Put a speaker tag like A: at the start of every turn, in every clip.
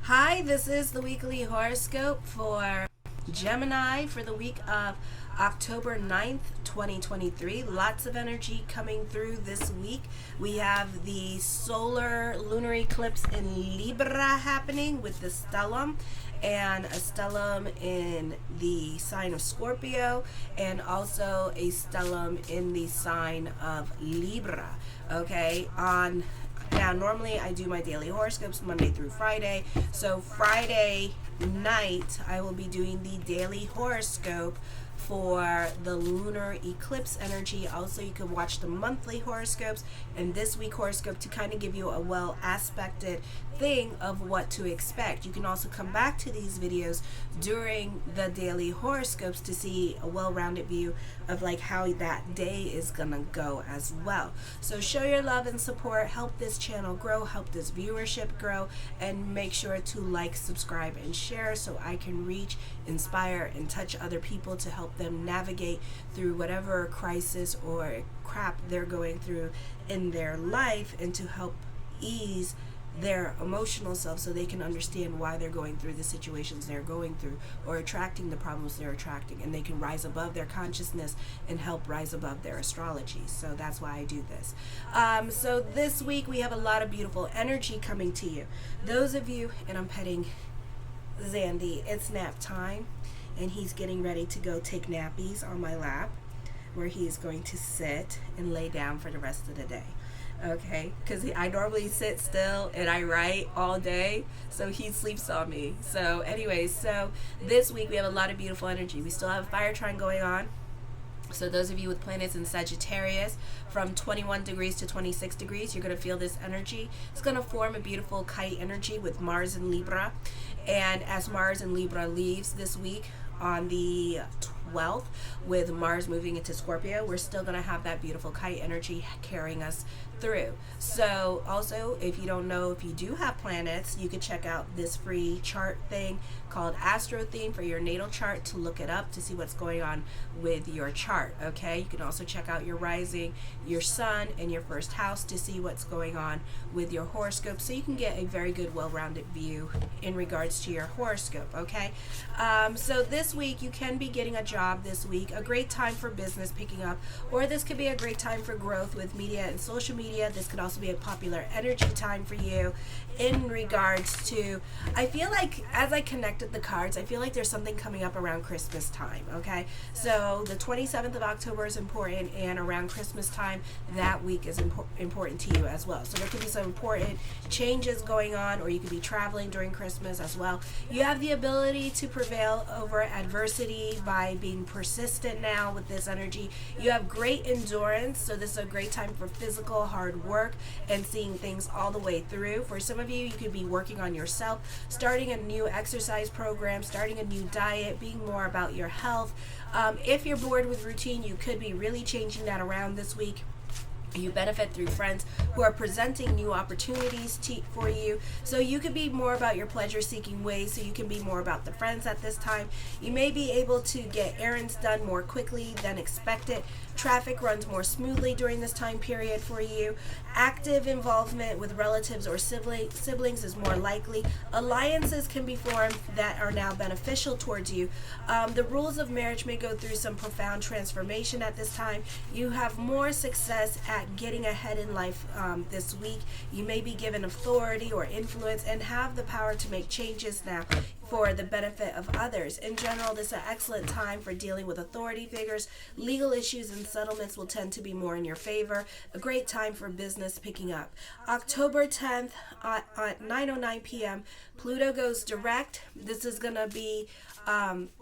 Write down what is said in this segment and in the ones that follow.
A: Hi, this is the weekly horoscope for Gemini for the week of October 9th, 2023. Lots of energy coming through this week. We have the solar lunar eclipse in Libra happening with the stellium, and a stellium in the sign of Scorpio, and also a stellium in the sign of Libra. Okay, now, normally I do my daily horoscopes Monday through Friday. So Friday night, I will be doing the daily horoscope for the lunar eclipse energy. Also, you can watch the monthly horoscopes and this week horoscope to kind of give you a well aspected thing of what to expect. You can also come back to these videos during the daily horoscopes to see a well-rounded view of like how that day is gonna go as well. So show your love and support, help this channel grow, help this viewership grow, and make sure to like, subscribe, and share so I can reach, inspire, and touch other people to help them navigate through whatever crisis or crap they're going through in their life, and to help ease their emotional self so they can understand why they're going through the situations they're going through or attracting the problems they're attracting, and they can rise above their consciousness and help rise above their astrology. So that's why I do this. So this week we have a lot of beautiful energy coming to you. Those of you, and I'm petting Zandy, it's nap time, and he's getting ready to go take nappies on my lap, where he is going to sit and lay down for the rest of the day. Okay, because I normally sit still and I write all day, so he sleeps on me. So anyways, so this week we have a lot of beautiful energy. We still have a fire trine going on. So those of you with planets in Sagittarius, from 21 degrees to 26 degrees, you're going to feel this energy. It's going to form a beautiful kite energy with Mars in Libra. And as Mars in Libra leaves this week on the 12th, with Mars moving into Scorpio, we're still going to have that beautiful kite energy carrying us through. So also, if you don't know if you do have planets, you can check out this free chart thing called Astro Theme for your natal chart to look it up to see what's going on with your chart. Okay, you can also check out your rising, your sun, and your first house to see what's going on with your horoscope, so you can get a very good well-rounded view in regards to your horoscope. Okay, so this week you can be getting a job this week, a great time for business picking up, or this could be a great time for growth with media and social media. This could also be a popular energy time for you in regards to, I feel like as I connected the cards, I feel like there's something coming up around Christmas time. Okay, so the 27th of October is important, and around Christmas time that week is important to you as well. So there could be some important changes going on, or you could be traveling during Christmas as well. You have the ability to prevail over adversity by being persistent now with this energy. You have great endurance, so this is a great time for physical hard work and seeing things all the way through. For some of you, you could be working on yourself, starting a new exercise program, starting a new diet, being more about your health. If you're bored with routine, you could be really changing that around this week. You benefit through friends who are presenting new opportunities for you. So you could be more about your pleasure-seeking ways, so you can be more about the friends at this time. You may be able to get errands done more quickly than expected. Traffic runs more smoothly during this time period for you. Active involvement with relatives or siblings is more likely. Alliances can be formed that are now beneficial towards you. The rules of marriage may go through some profound transformation at this time. You have more success at getting ahead in life this week. You may be given authority or influence and have the power to make changes now for the benefit of others. In general, this is an excellent time for dealing with authority figures. Legal issues and settlements will tend to be more in your favor. A great time for business picking up. October 10th at 9:09 p.m., Pluto goes direct. This is going to be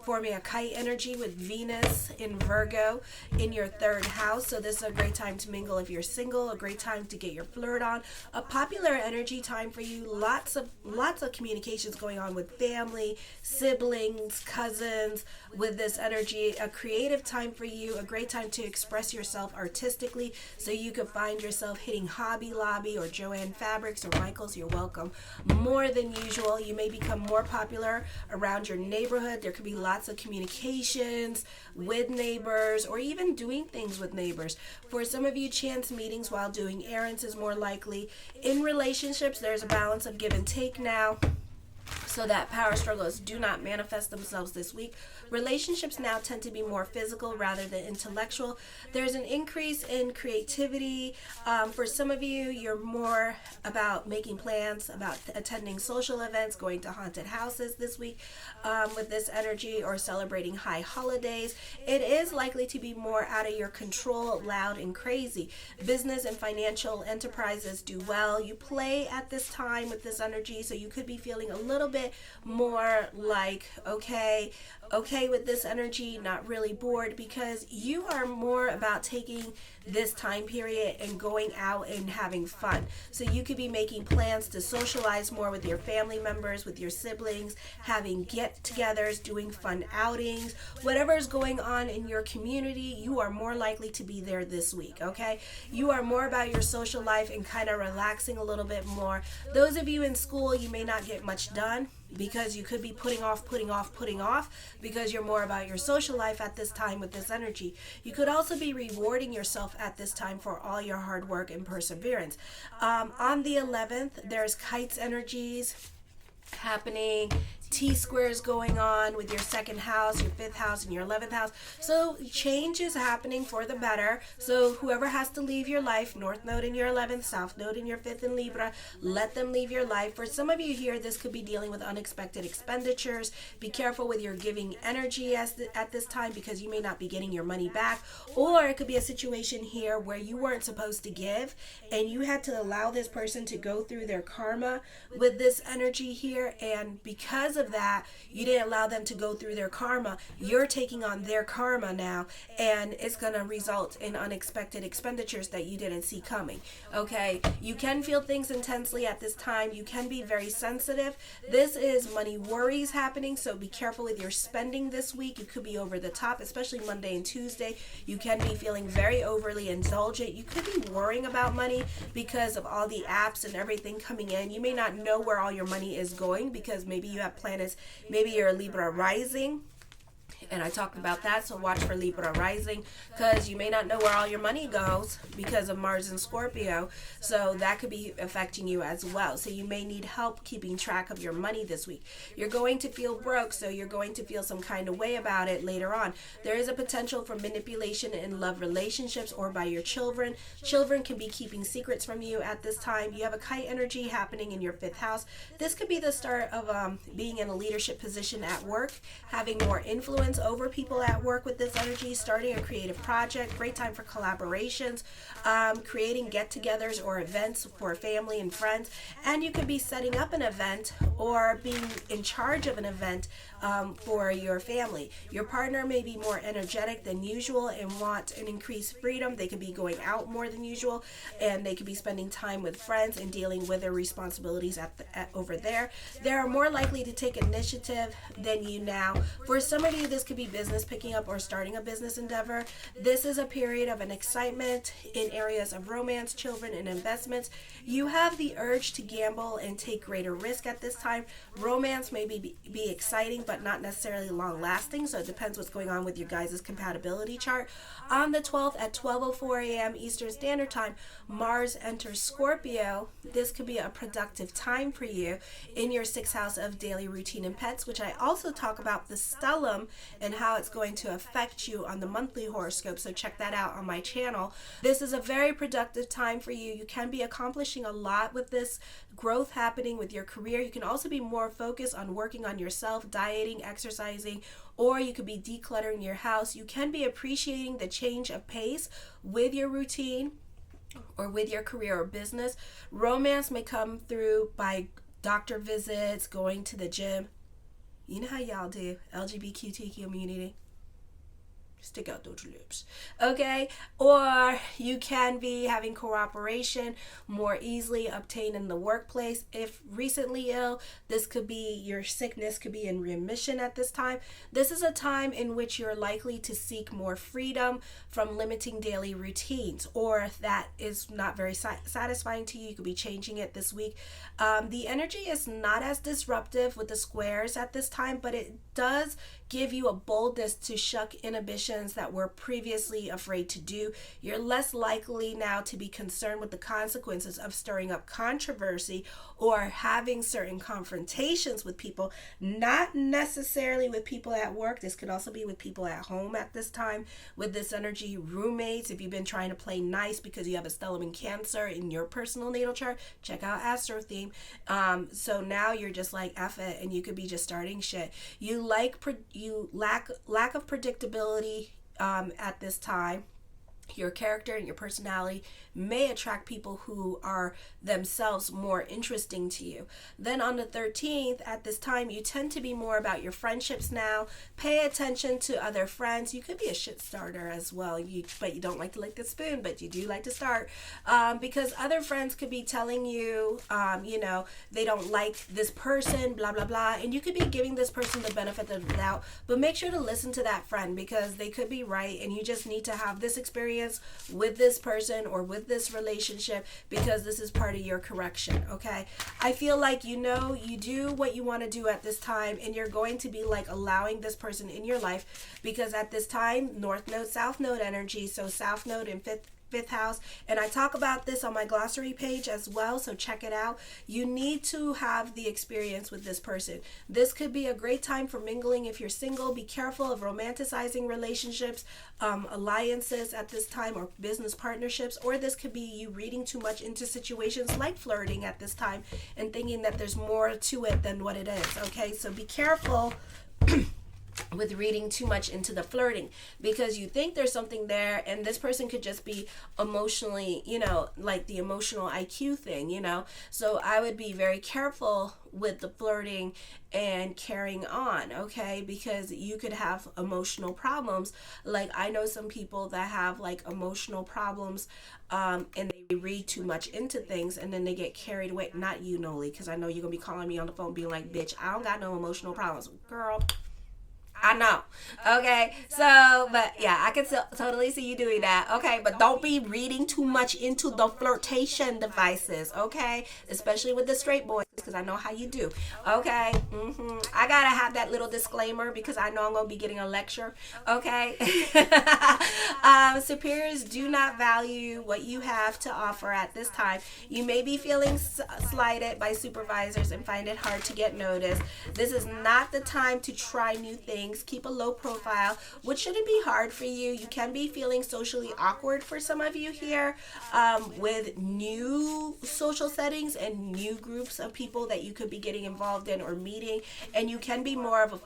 A: forming a kite energy with Venus in Virgo in your third house. So this is a great time to mingle if you're single, a great time to get your flirt on, a popular energy time for you. Lots of communications going on with family, siblings, cousins with this energy. A creative time for you, a great time to express yourself artistically, so you could find yourself hitting Hobby Lobby or Joanne Fabrics or Michaels. You're welcome. More than usual, you may become more popular around your neighborhood. There could be lots of communications with neighbors, or even doing things with neighbors. For some of you, chance meetings while doing errands is more likely. In relationships, there's a balance of give and take now. so that power struggles do not manifest themselves this week. Relationships now tend to be more physical rather than intellectual. There's an increase in creativity. For some of you, you're more about making plans, about attending social events, going to haunted houses this week with this energy, or celebrating high holidays. It is likely to be more out of your control, loud and crazy. Business and financial enterprises do well. You play at this time with this energy, so you could be feeling a little bit more like okay with this energy, not really bored, because you are more about taking this time period and going out and having fun. So you could be making plans to socialize more with your family members, with your siblings, having get-togethers, doing fun outings. Whatever is going on in your community, you are more likely to be there this week, okay? You are more about your social life and kind of relaxing a little bit more. Those of you in school, you may not get much done because you could be putting off because you're more about your social life at this time with this energy. You could also be rewarding yourself at this time for all your hard work and perseverance. On the 11th, there's kites energies happening, T-squares going on with your second house, your fifth house, and your 11th house. So change is happening for the better. So whoever has to leave your life, North Node in your 11th, South Node in your 5th in Libra, let them leave your life. For some of you here, this could be dealing with unexpected expenditures. Be careful with your giving energy at this time, because you may not be getting your money back. Or it could be a situation here where you weren't supposed to give and you had to allow this person to go through their karma with this energy here, and because of that, you didn't allow them to go through their karma. You're taking on their karma now, and it's going to result in unexpected expenditures that you didn't see coming. Okay, you can feel things intensely at this time. You can be very sensitive. This is money worries happening, so be careful with your spending this week. You could be over the top, especially Monday and Tuesday. You can be feeling very overly indulgent. You could be worrying about money because of all the apps and everything coming in. You may not know where all your money is going, because maybe you have planets, maybe you're a Libra rising, and I talked about that, so watch for Libra rising, because you may not know where all your money goes because of Mars and Scorpio, so that could be affecting you as well. So you may need help keeping track of your money this week. You're going to feel broke, so you're going to feel some kind of way about it later on. There is a potential for manipulation in love relationships or by your children. Children can be keeping secrets from you at this time. You have a kite energy happening in your 5th house. This could be the start of being in a leadership position at work, having more influence over people at work with this energy, starting a creative project. Great time for collaborations, creating get-togethers or events for family and friends. And you could be setting up an event or being in charge of an event for your family. Your partner may be more energetic than usual and want an increased freedom. They could be going out more than usual, and they could be spending time with friends and dealing with their responsibilities over there. They're more likely to take initiative than you now. For some of you, this could be business picking up or starting a business endeavor. This is a period of an excitement in areas of romance, children, and investments. You have the urge to gamble and take greater risk at this time. Romance may be exciting, but not necessarily long lasting, so it depends what's going on with your guys' compatibility chart. On the 12th at 12:04 a.m. Eastern Standard Time, Mars enters Scorpio. This could be a productive time for you in your 6th house of daily routine and pets, which I also talk about the stellium and how it's going to affect you on the monthly horoscope, so check that out on my channel. This is a very productive time for you. You can be accomplishing a lot with this growth happening with your career. You can also be more focused on working on yourself, dieting, exercising, or you could be decluttering your house. You can be appreciating the change of pace with your routine or with your career or business. Romance may come through by doctor visits, going to the gym. You know how y'all do, LGBTQ community. Stick out those lips, okay? Or you can be having cooperation more easily obtained in the workplace. If recently ill, this could be, your sickness could be in remission at this time. This is a time in which you're likely to seek more freedom from limiting daily routines, or if that is not very satisfying to you, you could be changing it this week. The energy is not as disruptive with the squares at this time, but it does give you a boldness to shuck inhibition actions that were previously afraid to do. You're less likely now to be concerned with the consequences of stirring up controversy or having certain confrontations with people, not necessarily with people at work. This could also be with people at home at this time with this energy. Roommates, if you've been trying to play nice because you have a stellium in Cancer in your personal natal chart, check out Astro Theme. So now you're just like F it, and you could be just starting shit. You lack of predictability at this time. Your character and your personality may attract people who are themselves more interesting to you. Then on the 13th, at this time, you tend to be more about your friendships now. Pay attention to other friends. You could be a shit starter as well, but you don't like to lick the spoon, but you do like to start. Because other friends could be telling you, they don't like this person, blah, blah, blah. And you could be giving this person the benefit of the doubt, but make sure to listen to that friend because they could be right, and you just need to have this experience with this person or with this relationship because this is part of your correction. Okay, I feel like you do what you want to do at this time, and you're going to be like allowing this person in your life because at this time, North Node, South Node energy, so South Node in fifth house, and I talk about this on my glossary page as well, so check it out. You need to have the experience with this person. This could be a great time for mingling if you're single. Be careful of romanticizing relationships, alliances at this time, or business partnerships, or this could be you reading too much into situations like flirting at this time and thinking that there's more to it than what it is. Okay, so be careful with reading too much into the flirting because you think there's something there, and this person could just be emotionally, like the emotional IQ thing, so I would be very careful with the flirting and carrying on, okay, because you could have emotional problems. Like I know some people that have like emotional problems and they read too much into things and then they get carried away. Not you, Noli, because I know you're gonna be calling me on the phone being like, bitch, I don't got no emotional problems. Girl, I know. Okay. So, but yeah, I can totally see you doing that. Okay. But don't be reading too much into the flirtation devices. Okay. Especially with the straight boys, because I know how you do. Okay. I got to have that little disclaimer because I know I'm going to be getting a lecture. Okay. Superiors do not value what you have to offer at this time. You may be feeling slighted by supervisors and find it hard to get noticed. This is not the time to try new things. Keep a low profile, which shouldn't be hard for you. You can be feeling socially awkward for some of you here with new social settings and new groups of people that you could be getting involved in or meeting, and you can be more of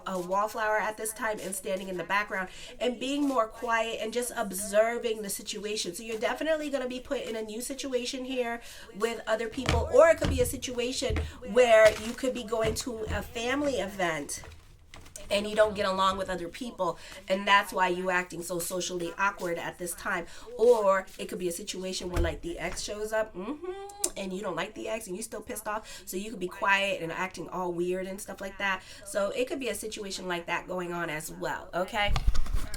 A: a wallflower at this time and standing in the background and being more quiet and just observing the situation. So you're definitely going to be put in a new situation here with other people, or it could be a situation where you could be going to a family event and you don't get along with other people, and that's why you acting so socially awkward at this time. Or it could be a situation where like the ex shows up and you don't like the ex and you still pissed off, so you could be quiet and acting all weird and stuff like that. So it could be a situation like that going on as well. Okay.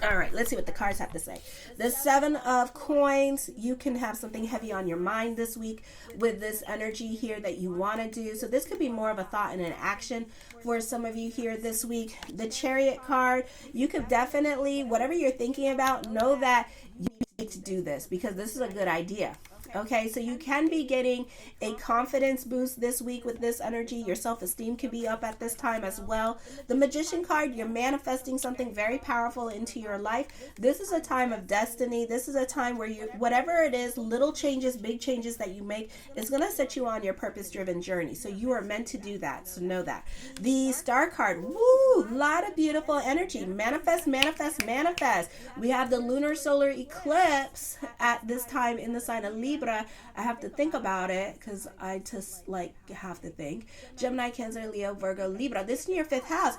A: All right, let's see what the cards have to say. The 7 of Coins, you can have something heavy on your mind this week with this energy here that you want to do. So this could be more of a thought and an action for some of you here this week. The Chariot card, you could definitely, whatever you're thinking about, know that you need to do this because this is a good idea. Okay, so you can be getting a confidence boost this week with this energy. Your self-esteem can be up at this time as well. The Magician card, you're manifesting something very powerful into your life. This is a time of destiny. This is a time where you, whatever it is, little changes, big changes that you make, is going to set you on your purpose-driven journey. So you are meant to do that. So know that. The Star card, woo, lot of beautiful energy. Manifest, manifest, manifest. We have the lunar solar eclipse at this time in the sign of Libra. I have to think about it because I just like have to think. Gemini, Cancer, Leo, Virgo, Libra. This is in your 5th house.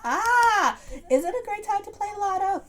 A: Is it a great time to play lotto?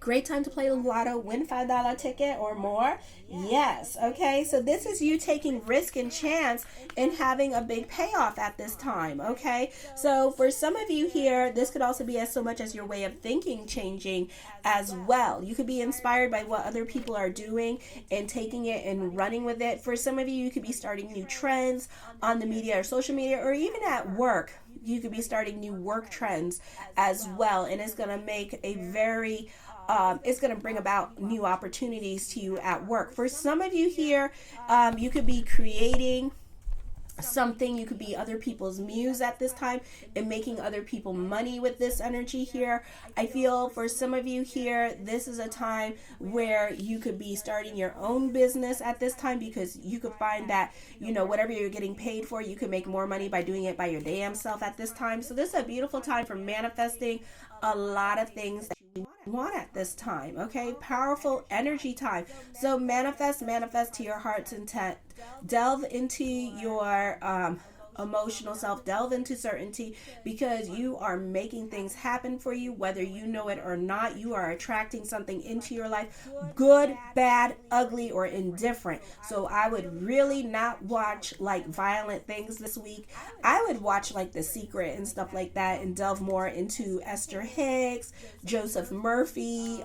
A: Great time to play lotto, win $5 ticket or more. Yes. Okay. So this is you taking risk and chance and having a big payoff at this time. Okay. So for some of you here, this could also be as so much as your way of thinking changing as well. You could be inspired by what other people are doing and taking it and running with it. For some of you, you could be starting new trends on the media or social media or even at work. you could be starting new work trends as well, and it's going to make a very it's going to bring about new opportunities to you at work. For some of you here, you could be creating something. You could be other people's muse at this time and making other people money with this energy here. I feel for some of you here, this is a time where you could be starting your own business at this time, because you could find that, you know, whatever you're getting paid for, you can make more money by doing it by your damn self at this time. So this is a beautiful time for manifesting a lot of things that you want at this time. Okay, powerful energy time. So manifest to your heart's intent. Delve into your emotional self, delve into certainty, because you are making things happen for you, whether you know it or not. You are attracting something into your life, good, bad, ugly, or indifferent. So I would really not watch like violent things this week. I would watch like The Secret and stuff like that, and delve more into Esther Hicks, Joseph Murphy,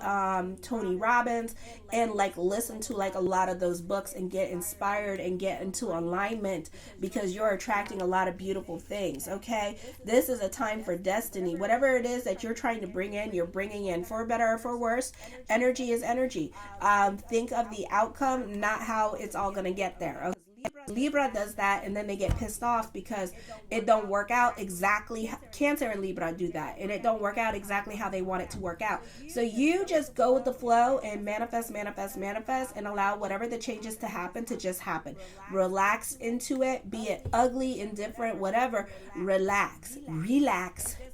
A: Tony Robbins, and like listen to like a lot of those books and get inspired and get into alignment, because you're attracting a lot of beautiful things. Okay, this is a time for destiny. Whatever it is that you're trying to bring in, you're bringing in, for better or for worse. Energy is energy. Think of the outcome, not how it's all going to get there. Okay? Libra does that, and then they get pissed off because it don't work out exactly. Cancer and Libra do that, and it don't work out exactly how they want it to work out. So you just go with the flow and manifest, and allow whatever the changes to happen to just happen. Relax into it, be it ugly, indifferent, whatever. Relax,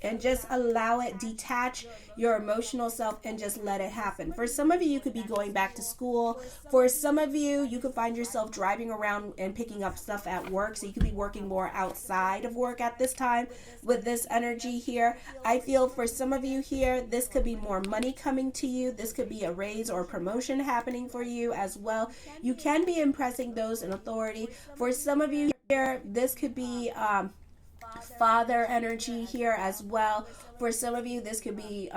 A: and just allow it. Detach your emotional self and just let it happen. For some of you, you could be going back to school. For some of you, you could find yourself driving around and picking up stuff at work. So you could be working more outside of work at this time with this energy here. I feel for some of you here, this could be more money coming to you. This could be a raise or promotion happening for you as well. You can be impressing those in authority. For some of you here, this could be father energy here as well. For some of you, this could be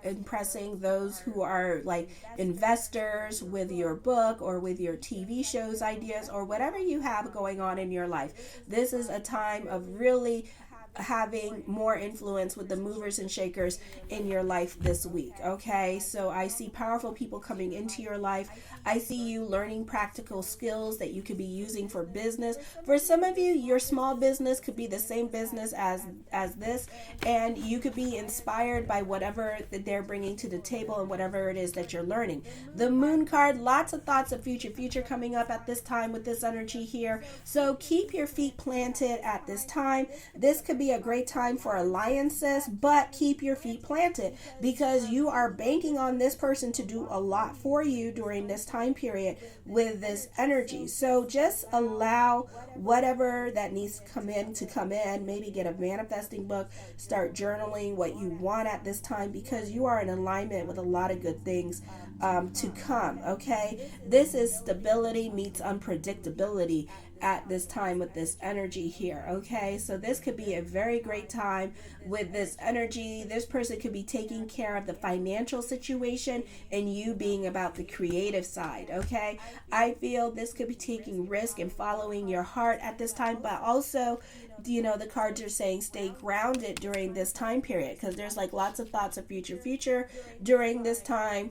A: impressing those who are like investors with your book or with your TV shows ideas or whatever you have going on in your life. This is a time of really having more influence with the movers and shakers in your life this week. Okay, so I see powerful people coming into your life. I see you learning practical skills that you could be using for business. For some of you, your small business could be the same business as this, and you could be inspired by whatever that they're bringing to the table and whatever it is that you're learning. The moon card, lots of thoughts of future coming up at this time with this energy here. So keep your feet planted at this time. This could be a great time for alliances, but keep your feet planted, because you are banking on this person to do a lot for you during this time period with this energy. So just allow whatever that needs to come in. Maybe get a manifesting book, start journaling what you want at this time, because you are in alignment with a lot of good things to come. Okay, this is stability meets unpredictability at this time with this energy here. Okay, so this could be a very great time with this energy. This person could be taking care of the financial situation and you being about the creative side. Okay, I feel this could be taking risk and following your heart at this time, but also, you know, the cards are saying stay grounded during this time period, because there's like lots of thoughts of future during this time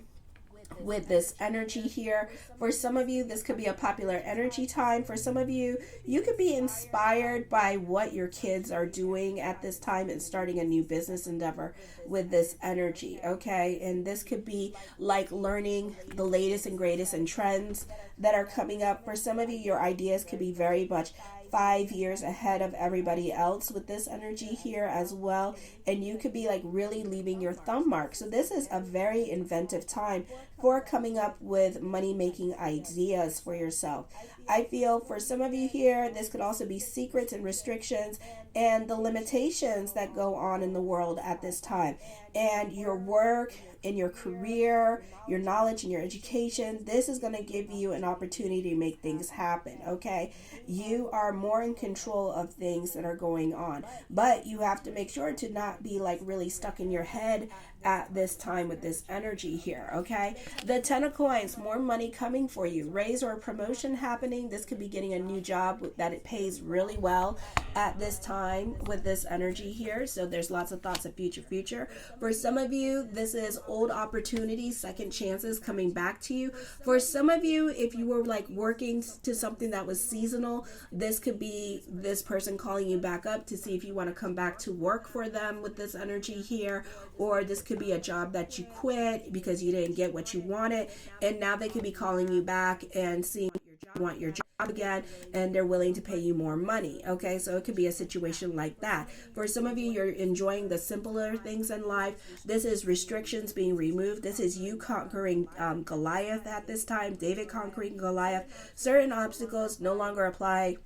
A: with this energy here. For some of you, this could be a popular energy time. For some of you, you could be inspired by what your kids are doing at this time and starting a new business endeavor with this energy. Okay, and this could be like learning the latest and greatest and trends that are coming up. For some of you, your ideas could be very much 5 years ahead of everybody else with this energy here as well, and you could be like really leaving your thumb mark. So this is a very inventive time for coming up with money making ideas for yourself. I feel for some of you here, this could also be secrets and restrictions and the limitations that go on in the world at this time, and your work and your career, your knowledge and your education. This is going to give you an opportunity to make things happen. Okay, you are more in control of things that are going on, but you have to make sure to not be like really stuck in your head at this time with this energy here. Okay, The Ten of Coins, more money coming for you. Raise or a promotion happening. This could be getting a new job that it pays really well at this time with this energy here. So there's lots of thoughts of future. For some of you, this is old opportunities, second chances coming back to you. For some of you, if you were like working to something that was seasonal, this could be this person calling you back up to see if you want to come back to work for them with this energy here. Or this could be a job that you quit because you didn't get what you wanted, and now they could be calling you back and seeing you want your job again, and they're willing to pay you more money. Okay, so it could be a situation like that. For some of you, you're enjoying the simpler things in life. This is restrictions being removed. This is you conquering Goliath at this time, David conquering Goliath. Certain obstacles no longer apply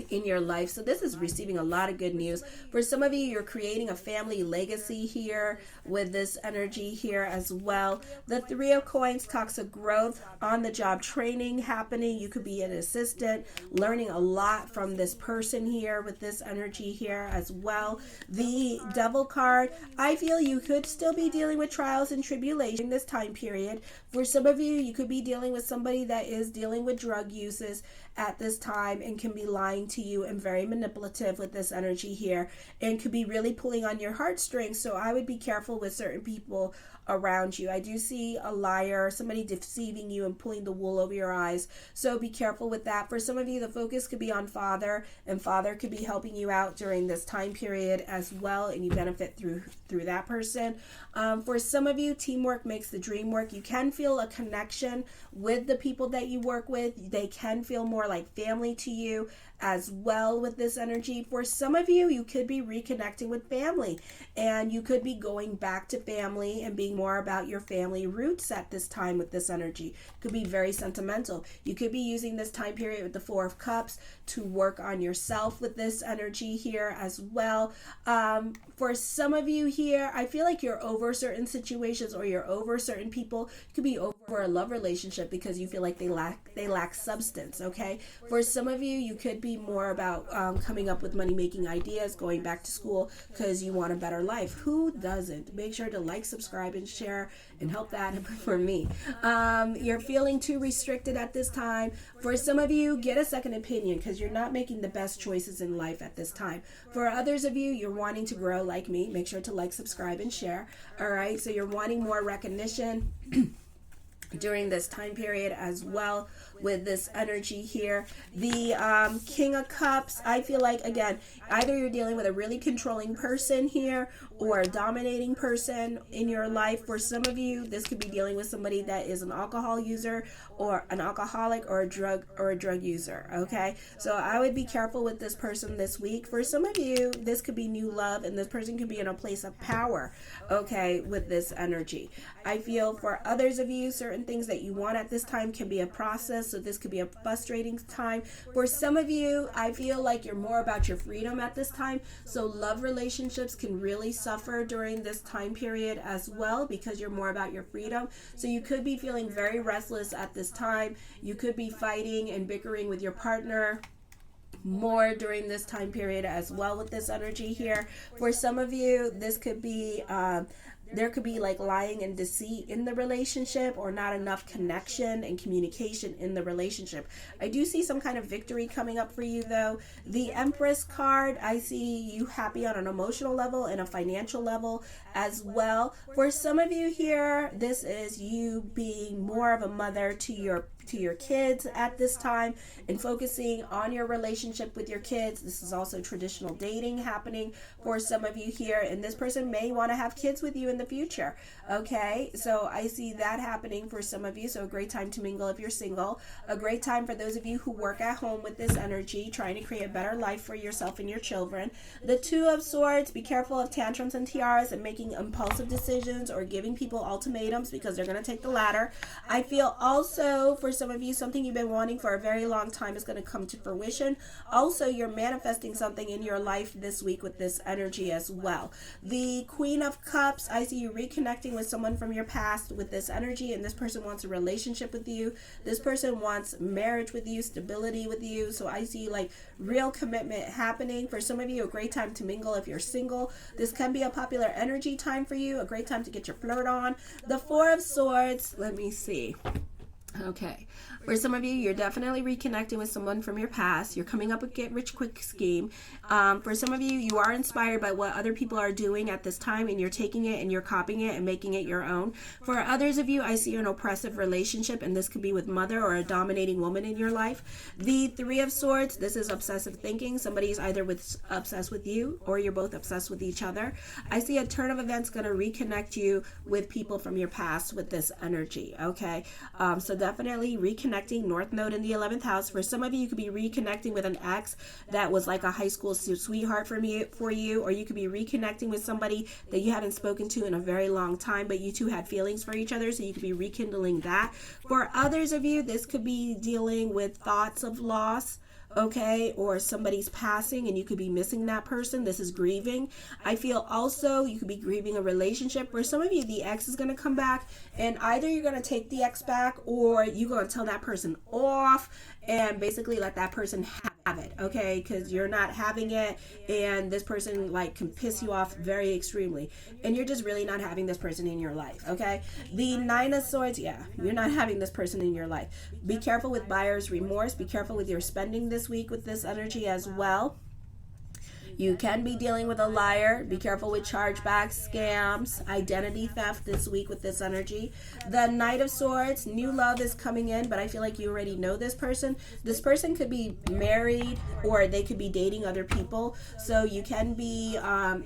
A: in your life. So this is receiving a lot of good news. For some of you, you're creating a family legacy here with this energy here as well. The Three of Coins talks of growth, on the job training happening. You could be an assistant, learning a lot from this person here with this energy here as well. The Devil card, I feel you could still be dealing with trials and tribulation this time period. For some of you, you could be dealing with somebody that is dealing with drug uses at this time and can be lying to you and very manipulative with this energy here and could be really pulling on your heartstrings. So I would be careful with certain people around you. I do see a liar, somebody deceiving you and pulling the wool over your eyes. So be careful with that. For some of you, the focus could be on father, and father could be helping you out during this time period as well, and you benefit through that person. For some of you, teamwork makes the dream work. You can feel a connection with the people that you work with. They can feel more like family to you as well with this energy. For some of you, you could be reconnecting with family, and you could be going back to family and being more about your family roots at this time with this energy. Could be very sentimental. You could be using this time period with the Four of Cups to work on yourself with this energy here as well. For some of you here, I feel like you're over certain situations or you're over certain people. You could be over a love relationship because you feel like they lack substance. Okay, for some of you, you could be more about coming up with money-making ideas, going back to school because you want a better life. Who doesn't? Make sure to like, subscribe, and share and help that for me. You're feeling too restricted at this time. For some of you, get a second opinion because you're not making the best choices in life at this time. For others of you, you're wanting to grow like me. Make sure to like, subscribe, and share. All right, so you're wanting more recognition during this time period as well with this energy here. The King of Cups, I feel like, again, either you're dealing with a really controlling person here or a dominating person in your life. For some of you, this could be dealing with somebody that is an alcohol user or an alcoholic or a drug user. Okay, so I would be careful with this person this week. For some of you, this could be new love, and this person could be in a place of power, okay, with this energy. I feel for others of you, certain things that you want at this time can be a process, so this could be a frustrating time. For some of you, I feel like you're more about your freedom at this time, so love relationships can really suffer during this time period as well because you're more about your freedom. So you could be feeling very restless at this time. You could be fighting and bickering with your partner more during this time period as well with this energy here. For some of you, this could be there could be like lying and deceit in the relationship or not enough connection and communication in the relationship. I do see some kind of victory coming up for you though. The Empress card, I see you happy on an emotional level and a financial level as well. For some of you here, this is you being more of a mother to your kids at this time and focusing on your relationship with your kids. This is also traditional dating happening for some of you here, and this person may want to have kids with you in the future. Okay, so I see that happening for some of you. So a great time to mingle if you're single. A great time for those of you who work at home with this energy, trying to create a better life for yourself and your children. The Two of Swords, be careful of tantrums and tiaras and making impulsive decisions or giving people ultimatums because they're going to take the latter. I feel also for some of you, something you've been wanting for a very long time is going to come to fruition. Also, you're manifesting something in your life this week with this energy as well. The Queen of Cups, I see you reconnecting with someone from your past with this energy, and this person wants a relationship with you. This person wants marriage with you, stability with you. So I see like real commitment happening. For some of you, a great time to mingle if you're single. This can be a popular energy time for you, a great time to get your flirt on. The Four of Swords, let me see. Okay, for some of you, you're definitely reconnecting with someone from your past. You're coming up with get rich quick scheme. For some of you, you are inspired by what other people are doing at this time, and you're taking it and you're copying it and making it your own. For others of you, I see an oppressive relationship, and this could be with mother or a dominating woman in your life. The Three of Swords, this is obsessive thinking. Somebody's either obsessed with you or you're both obsessed with each other. I see a turn of events going to reconnect you with people from your past with this energy, okay? So definitely reconnecting, North Node in the 11th house. For some of you, you could be reconnecting with an ex that was like a high school sweetheart for you, or you could be reconnecting with somebody that you haven't spoken to in a very long time, but you two had feelings for each other, so you could be rekindling that. For others of you, this could be dealing with thoughts of loss, okay, or somebody's passing and you could be missing that person. This is grieving. I feel also you could be grieving a relationship. For some of you, the ex is going to come back, and either you're going to take the ex back or you're going to tell that person off and basically let that person have it, okay, because you're not having it, and this person like can piss you off very extremely, and you're just really not having this person in your life, okay? The Nine of Swords, yeah, you're not having this person in your life. Be careful with buyer's remorse. Be careful with your spending this week with this energy as well. You can be dealing with a liar. Be careful with chargebacks, scams, identity theft this week with this energy. The Knight of Swords, new love is coming in, but I feel like you already know this person. This person could be married or they could be dating other people. So you can be,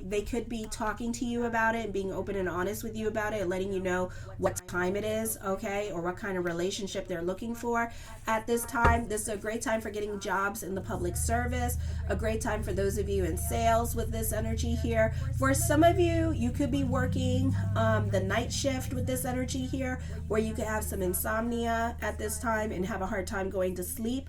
A: they could be talking to you about it and being open and honest with you about it and letting you know what time it is, okay, or what kind of relationship they're looking for at this time. This is a great time for getting jobs in the public service, a great time for those of you in sales with this energy here. For some of you, you could be working the night shift with this energy here, where you could have some insomnia at this time and have a hard time going to sleep.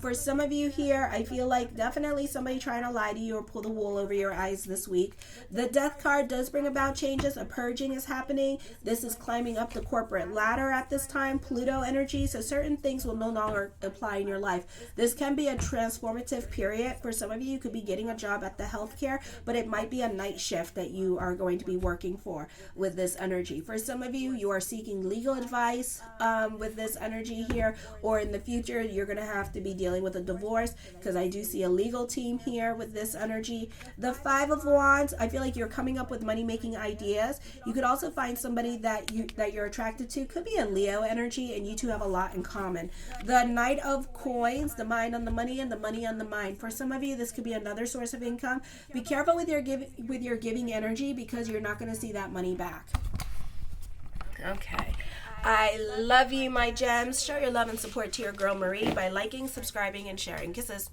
A: For some of you here, I feel like definitely somebody trying to lie to you or pull the wool over your eyes this week. The Death card does bring about changes. A purging is happening. This is climbing up the corporate ladder at this time, Pluto energy, so certain things will no longer apply in your life. This can be a transformative period. For some of you, you could be getting a job at the healthcare, but it might be a night shift that you are going to be working for with this energy. For some of you, you are seeking legal advice with this energy here, or in the future, you're going to have to be dealing with a divorce, because I do see a legal team here with this energy. The Five of Wands, I feel like you're coming up with money-making ideas. You could also find somebody that you're attracted to. Could be a Leo energy, and you two have a lot in common. The Knight of Coins, the mind on the money and the money on the mind. For some of you, this could be another source of income. Be careful with your giving energy, because you're not going to see that money back. Okay. I love you, my gems. Show your love and support to your girl Marie by liking, subscribing, and sharing. Kisses.